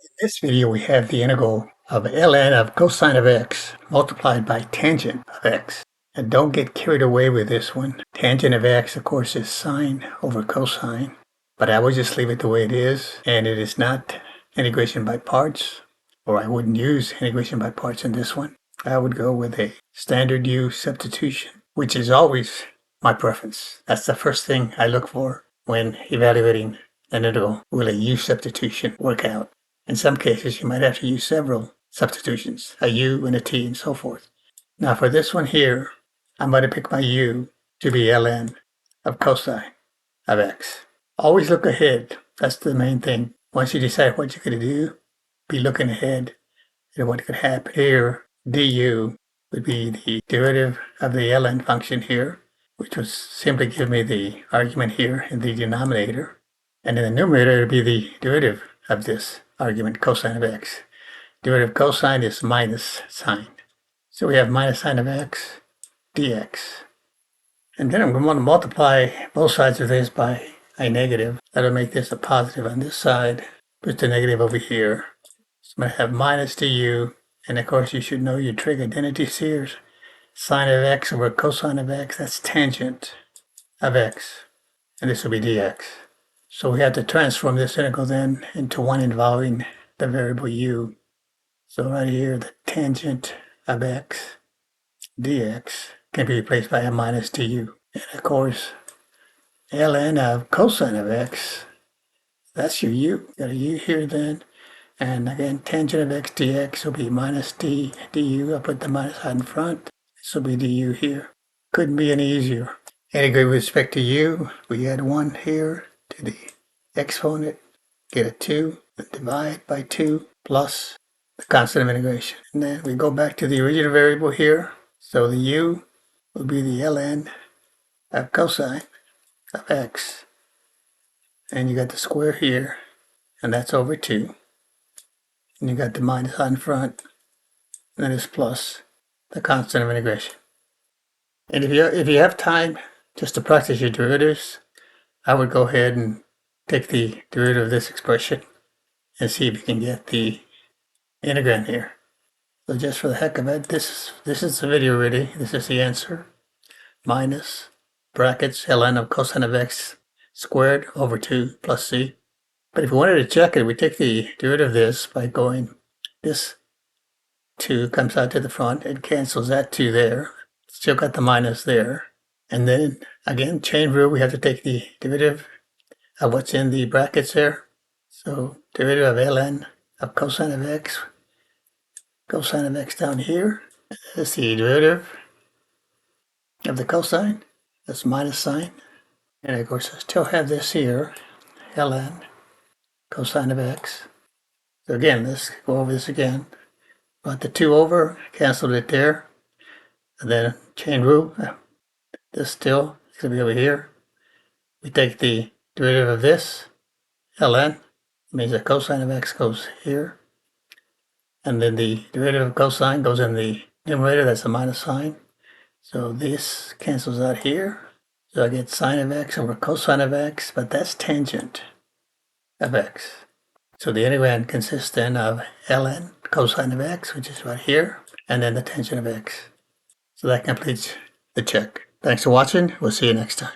In this video, we have the integral of ln of cosine of x multiplied by tangent of x. And don't get carried away with this one. Tangent of x, of course, is sine over cosine. But I would just leave it the way it is. And it is not integration by parts. Or I wouldn't use integration by parts in this one. I would go with a standard u-substitution, which is always my preference. That's the first thing I look for when evaluating an integral. Will a u-substitution work out? In some cases, you might have to use several substitutions, a u and a t and so forth. Now for this one here, I'm going to pick my u to be ln of cosine of x. Always look ahead. That's the main thing. Once you decide what you're going to do, be looking ahead at what could happen. Here, du would be the derivative of the ln function here, which would simply give me the argument here in the denominator. And in the numerator, it would be the derivative of this argument, cosine of x. Derivative of cosine is minus sine. So we have minus sine of x dx. And then I'm going to multiply both sides of this by a negative. That'll make this a positive on this side. Put the negative over here. So I'm going to have minus du. And of course, you should know your trig identities here. Sine of x over cosine of x, that's tangent of x. And this will be dx. So we have to transform this integral then into one involving the variable u. So right here, the tangent of x dx can be replaced by a minus du. And of course, ln of cosine of x, that's your u. Got a u here then. And again, tangent of x dx will be minus du. I'll put the minus sign in front. This will be du here. Couldn't be any easier. Integrate with respect to u, we add 1 here to the exponent, get a 2, and divide by 2 plus the constant of integration. And then we go back to the original variable here. So the u will be the ln of cosine of x. And you got the square here, and that's over 2. And you got the minus on front, and then it's plus the constant of integration. And if you have time just to practice your derivatives, I would go ahead and take the derivative of this expression and see if you can get the integrand here. So just for the heck of it, this is the video ready. This is the answer. Minus brackets ln of cosine of x squared over 2 plus c. But if we wanted to check it, we take the derivative of this by going, this 2 comes out to the front. It cancels that 2 there. Still got the minus there. And then again, chain rule, we have to take the derivative of what's in the brackets there. So derivative of ln of cosine of x down here. That's the derivative of the cosine. That's minus sine. And of course, I still have this here, ln cosine of x. So again, let's go over this again. Brought the 2 over, canceled it there. And then chain rule, this still is going to be over here. We take the derivative of this, ln, means that cosine of x goes here. And then the derivative of cosine goes in the numerator, that's a minus sign. So this cancels out here. So I get sine of x over cosine of x, but that's tangent of x. So the integrand consists then of ln cosine of x, which is right here, and then the tangent of x. So that completes the check. Thanks for watching. We'll see you next time.